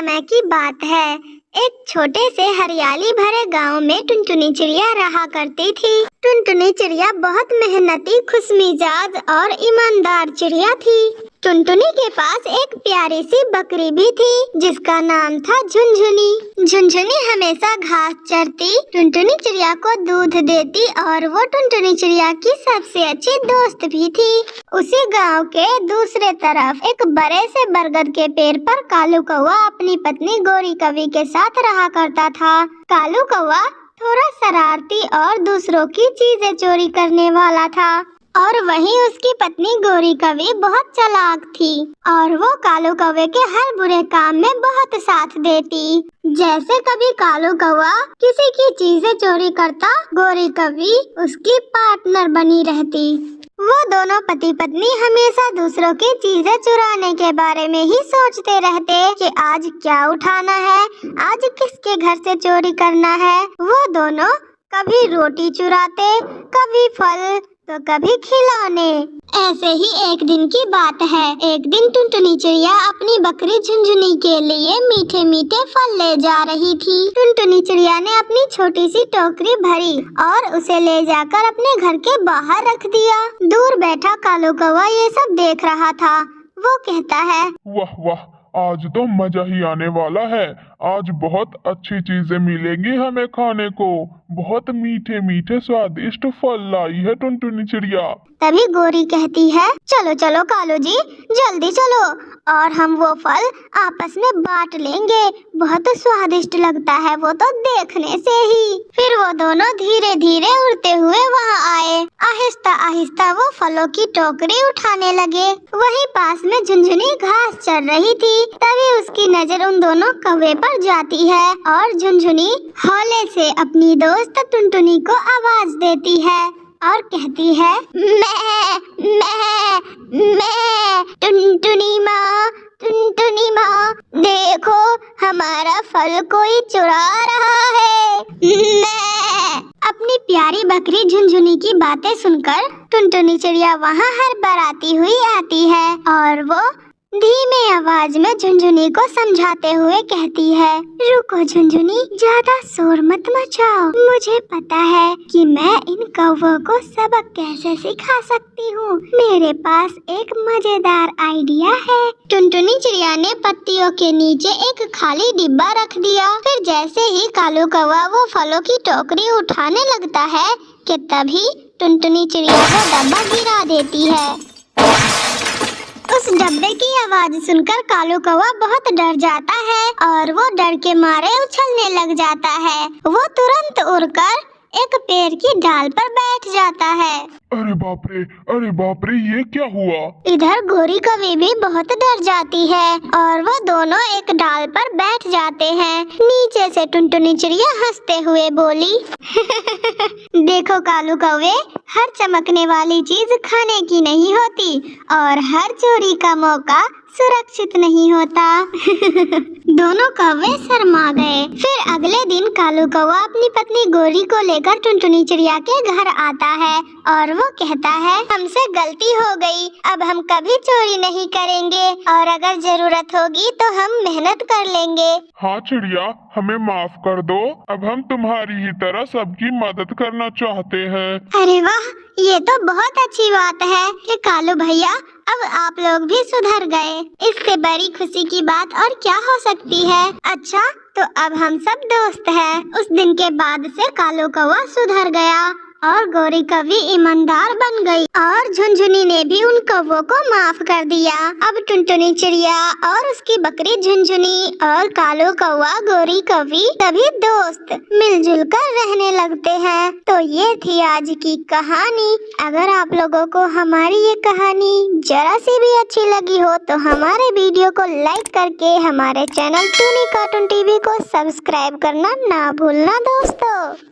समय की बात है। एक छोटे से हरियाली भरे गांव में टुनटुनी चिड़िया रहा करती थी। टुनटुनी चिड़िया बहुत मेहनती, खुशमिजाज और ईमानदार चिड़िया थी। टुनटुनी के पास एक प्यारी सी बकरी भी थी जिसका नाम था झुनझुनी। झुनझुनी हमेशा घास चरती, टुनटुनी चिड़िया को दूध देती और वो टुनटुनी चिड़िया की सबसे अच्छी दोस्त भी थी। उसी गांव के दूसरे तरफ एक बड़े से बरगद के पेड़ पर कालू कौवा अपनी पत्नी गोरी कवि के साथ रहा करता था। कालू कौवा थोड़ा शरारती और दूसरों की चीजें चोरी करने वाला था और वहीं उसकी पत्नी गोरी कवि बहुत चालाक थी और वो कालू कौवे के हर बुरे काम में बहुत साथ देती। जैसे कभी कालू कौवा किसी की चीजें चोरी करता, गोरी कवि उसकी पार्टनर बनी रहती। वो दोनों पति पत्नी हमेशा दूसरों की चीजें चुराने के बारे में ही सोचते रहते कि आज क्या उठाना है, आज किसके घर से चोरी करना है। वो दोनों कभी रोटी चुराते, कभी फल तो कभी खिलौने। ऐसे ही एक दिन की बात है। एक दिन टुनटुनी चिड़िया अपनी बकरी झुनझुनी के लिए मीठे मीठे फल ले जा रही थी। टुनटुनी चिड़िया ने अपनी छोटी सी टोकरी भरी और उसे ले जाकर अपने घर के बाहर रख दिया। दूर बैठा कालू कौवा ये सब देख रहा था। वो कहता है, वाह वाह, आज तो मजा ही आने वाला है। आज बहुत अच्छी चीजें मिलेंगी हमें खाने को। बहुत मीठे मीठे स्वादिष्ट फल लाई है टुनटुनी चिड़िया। तभी गोरी कहती है, चलो चलो कालू जी, जल्दी चलो और हम वो फल आपस में बांट लेंगे। बहुत स्वादिष्ट लगता है वो तो देखने से ही। फिर वो दोनों धीरे धीरे उड़ते हुए वहाँ आए। आहिस्ता आहिस्ता वो फलों की टोकरी उठाने लगे। वहीं पास में झुनझुनी घास चर रही थी। तभी उसकी नजर उन दोनों कौवे पर जाती है और झुनझुनी हौले से अपनी दोस्त टुनटुनी को आवाज देती है और कहती है, मैं टुनटुनी माँ, देखो हमारा फल कोई चुरा रहा है। मैं अपनी प्यारी बकरी झुनझुनी की बातें सुनकर टुनटुनी चिड़िया वहाँ हड़बड़ाती हुई आती है और वो धीमे आवाज में झुनझुनी को समझाते हुए कहती है, रुको झुनझुनी, ज्यादा शोर मत मचाओ। मुझे पता है कि मैं इन कौवों को सबक कैसे सिखा सकती हूँ। मेरे पास एक मजेदार आइडिया है। टुनटुनी चिड़िया ने पत्तियों के नीचे एक खाली डिब्बा रख दिया। फिर जैसे ही कालू कौवा वो फलों की टोकरी उठाने लगता है कि तभी टुनटुनी चिड़िया वो डब्बा गिरा देती है। उस डब्बे की आवाज सुनकर कालू कौवा बहुत डर जाता है और वो डर के मारे उछलने लग जाता है। वो तुरंत उड़कर एक पेड़ की डाल पर बैठ जाता है। अरे बाप रे, ये क्या हुआ? इधर गोरी कवि भी बहुत डर जाती है और वो दोनों एक डाल पर बैठ जाते हैं। नीचे से टुनटुनी चिड़िया हंसते हुए बोली, देखो कालू कौवे, हर चमकने वाली चीज खाने की नहीं होती और हर चोरी का मौका सुरक्षित नहीं होता। दोनों कौवे शर्मा गए। फिर अगले दिन कालू कौवा अपनी पत्नी गोरी को लेकर टुनटुनी चिड़िया के घर आता है और वो कहता है, हमसे गलती हो गई, अब हम कभी चोरी नहीं करेंगे और अगर जरूरत होगी तो हम मेहनत कर लेंगे। हाँ चिड़िया, हमें माफ कर दो। अब हम तुम्हारी ही तरह सबकी मदद करना चाहते हैं। अरे वाह, ये तो बहुत अच्छी बात है कि कालू भैया अब आप लोग भी सुधर गए। इससे बड़ी खुशी की बात और क्या हो सकती है। अच्छा, तो अब हम सब दोस्त हैं। उस दिन के बाद से कालू कौवा सुधर गया और गोरी कवि ईमानदार बन गई और झुनझुनी ने भी उन कौवों को माफ कर दिया। अब टुनटुनी चिड़िया और उसकी बकरी झुनझुनी और कालू कौवा, गोरी कवि सभी दोस्त मिलजुल कर रहने लगते हैं। तो ये थी आज की कहानी। अगर आप लोगों को हमारी ये कहानी जरा सी भी अच्छी लगी हो तो हमारे वीडियो को लाइक करके हमारे चैनल टूनी कार्टून टीवी को सब्सक्राइब करना ना भूलना दोस्तों।